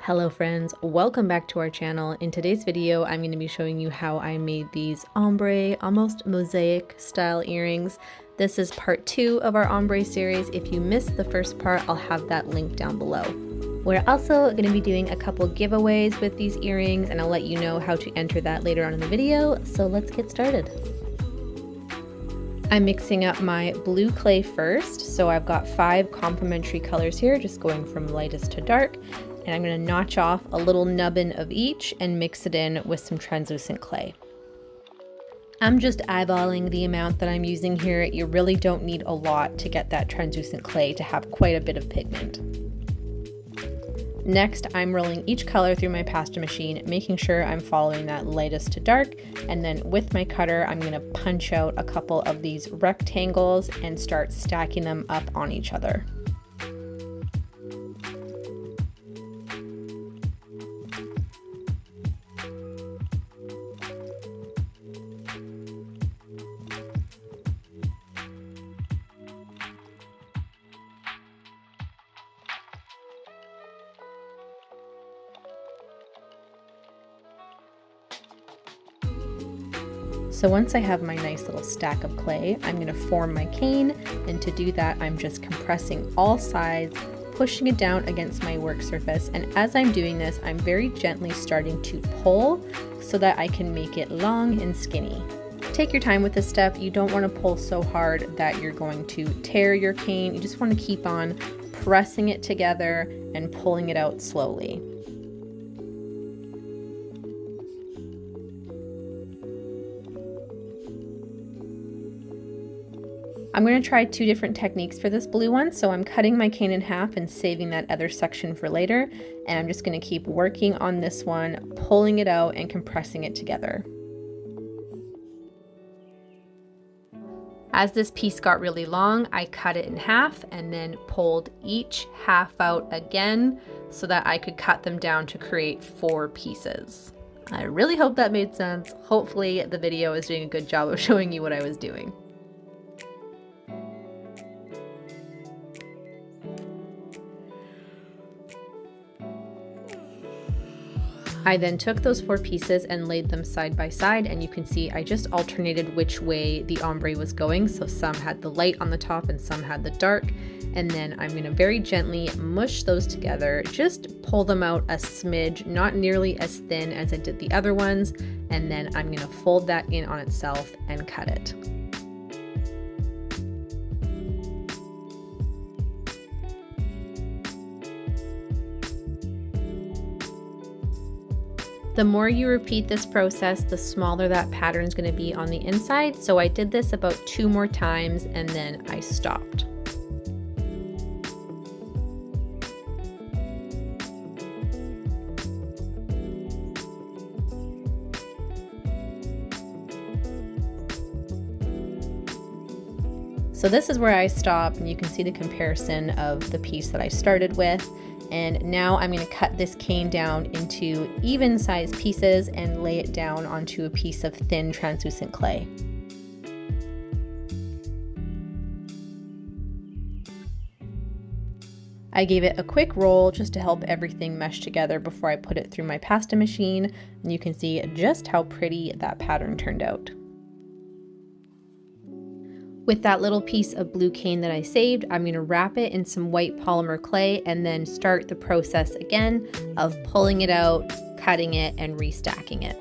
Hello friends, welcome back to our channel. In today's video, I'm going to be showing you how I made these ombre, almost mosaic style earrings. This is part 2 of our ombre series. If you missed the first part, I'll have that link down below. We're also going to be doing a couple giveaways with these earrings, and I'll let you know how to enter that later on in the video. So let's get started. I'm mixing up my blue clay first. So I've got 5 complementary colors here, just going from lightest to dark. And I'm going to notch off a little nubbin of each and mix it in with some translucent clay. I'm just eyeballing the amount that I'm using here. You really don't need a lot to get that translucent clay to have quite a bit of pigment. Next, I'm rolling each color through my pasta machine, making sure I'm following that lightest to dark. And then with my cutter, I'm going to punch out a couple of these rectangles and start stacking them up on each other. So once I have my nice little stack of clay, I'm going to form my cane, and to do that I'm just compressing all sides, pushing it down against my work surface, and as I'm doing this I'm very gently starting to pull so that I can make it long and skinny. Take your time with this step. You don't want to pull so hard that you're going to tear your cane. You just want to keep on pressing it together and pulling it out slowly. I'm going to try 2 different techniques for this blue one. So I'm cutting my cane in half and saving that other section for later. And I'm just going to keep working on this one, pulling it out and compressing it together. As this piece got really long, I cut it in half and then pulled each half out again so that I could cut them down to create 4 pieces. I really hope that made sense. Hopefully the video is doing a good job of showing you what I was doing. I then took those 4 pieces and laid them side by side, and you can see I just alternated which way the ombre was going. So some had the light on the top and some had the dark. And then I'm going to very gently mush those together, just pull them out a smidge, not nearly as thin as I did the other ones. And then I'm going to fold that in on itself and cut it. The more you repeat this process, the smaller that pattern is going to be on the inside. So I did this about 2 more times and then I stopped. So this is where I stopped, and you can see the comparison of the piece that I started with. And now I'm going to cut this cane down into even sized pieces and lay it down onto a piece of thin translucent clay. I gave it a quick roll just to help everything mesh together before I put it through my pasta machine, and you can see just how pretty that pattern turned out. With that little piece of blue cane that I saved, I'm going to wrap it in some white polymer clay and then start the process again of pulling it out, cutting it, and restacking it.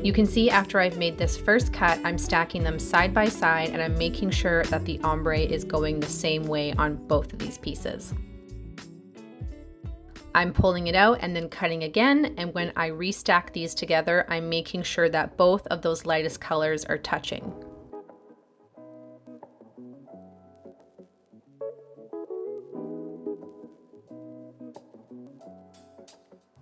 You can see after I've made this first cut, I'm stacking them side by side and I'm making sure that the ombre is going the same way on both of these pieces. I'm pulling it out and then cutting again, and when I restack these together, I'm making sure that both of those lightest colors are touching.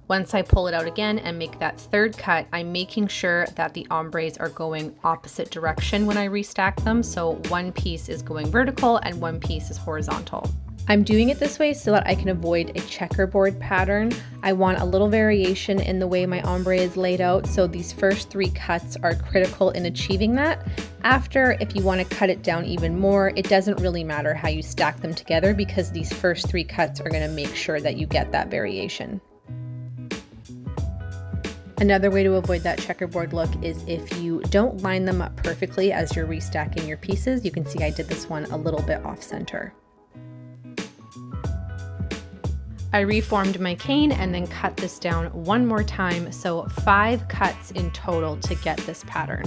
Once I pull it out again and make that third cut, I'm making sure that the ombres are going opposite direction when I restack them. So one piece is going vertical and one piece is horizontal. I'm doing it this way so that I can avoid a checkerboard pattern. I want a little variation in the way my ombre is laid out, so these first 3 cuts are critical in achieving that. After, if you want to cut it down even more, it doesn't really matter how you stack them together because these first 3 cuts are going to make sure that you get that variation. Another way to avoid that checkerboard look is if you don't line them up perfectly as you're restacking your pieces. You can see I did this one a little bit off center. I reformed my cane and then cut this down one more time, so 5 cuts in total to get this pattern.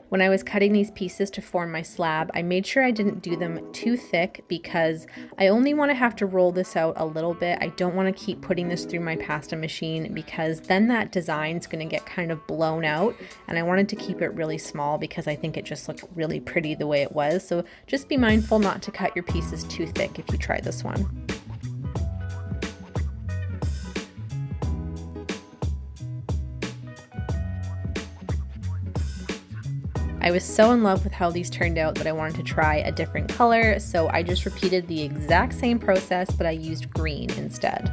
When I was cutting these pieces to form my slab, I made sure I didn't do them too thick because I only want to have to roll this out a little bit. I don't want to keep putting this through my pasta machine because then that design's going to get kind of blown out, and I wanted to keep it really small because I think it just looked really pretty the way it was. So just be mindful not to cut your pieces too thick if you try this one. I was so in love with how these turned out that I wanted to try a different color, so I just repeated the exact same process, but I used green instead.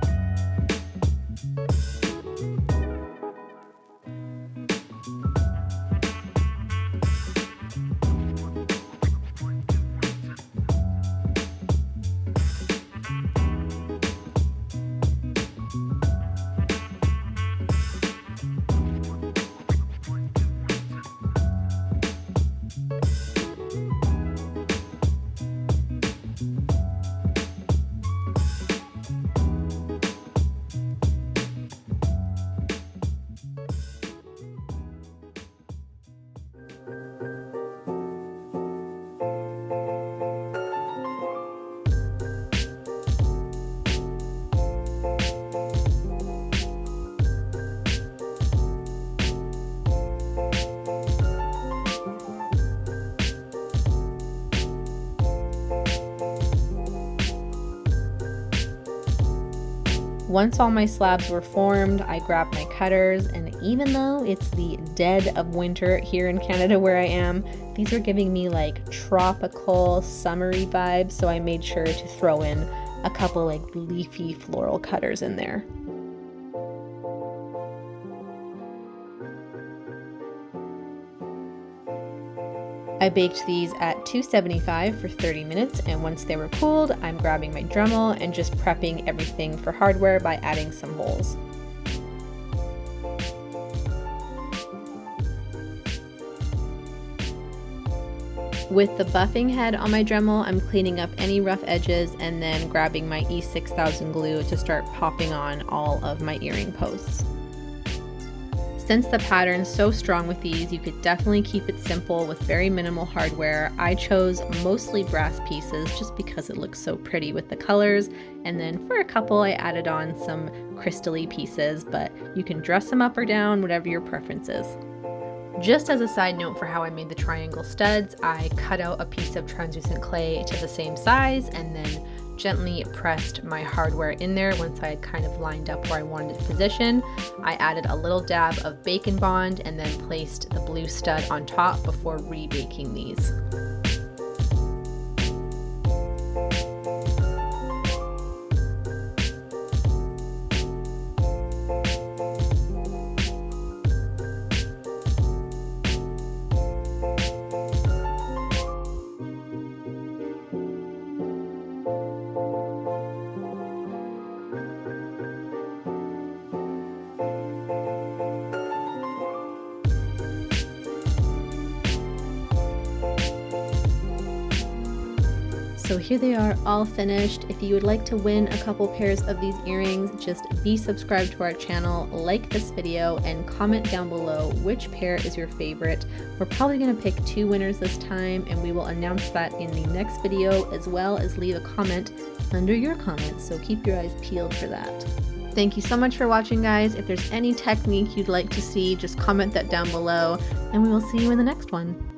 Once all my slabs were formed, I grabbed my cutters, and even though it's the dead of winter here in Canada where I am, these are giving me like tropical, summery vibes, so I made sure to throw in a couple like leafy floral cutters in there. I baked these at 275 for 30 minutes, and once they were cooled, I'm grabbing my Dremel and just prepping everything for hardware by adding some holes. With the buffing head on my Dremel, I'm cleaning up any rough edges and then grabbing my E6000 glue to start popping on all of my earring posts. Since the pattern's so strong with these, you could definitely keep it simple with very minimal hardware. I chose mostly brass pieces just because it looks so pretty with the colors, and then for a couple I added on some crystal-y pieces, but you can dress them up or down, whatever your preference is. Just as a side note for how I made the triangle studs, I cut out a piece of translucent clay to the same size and then gently pressed my hardware in there once I had kind of lined up where I wanted it to position. I added a little dab of Bacon Bond and then placed the blue stud on top before rebaking these. So here they are all finished. If you would like to win a couple pairs of these earrings, just be subscribed to our channel, like this video, and comment down below which pair is your favorite. We're probably going to pick 2 winners this time, and we will announce that in the next video, as well as leave a comment under your comments, so keep your eyes peeled for that. Thank you so much for watching, guys. If there's any technique you'd like to see, just comment that down below, and we will see you in the next one.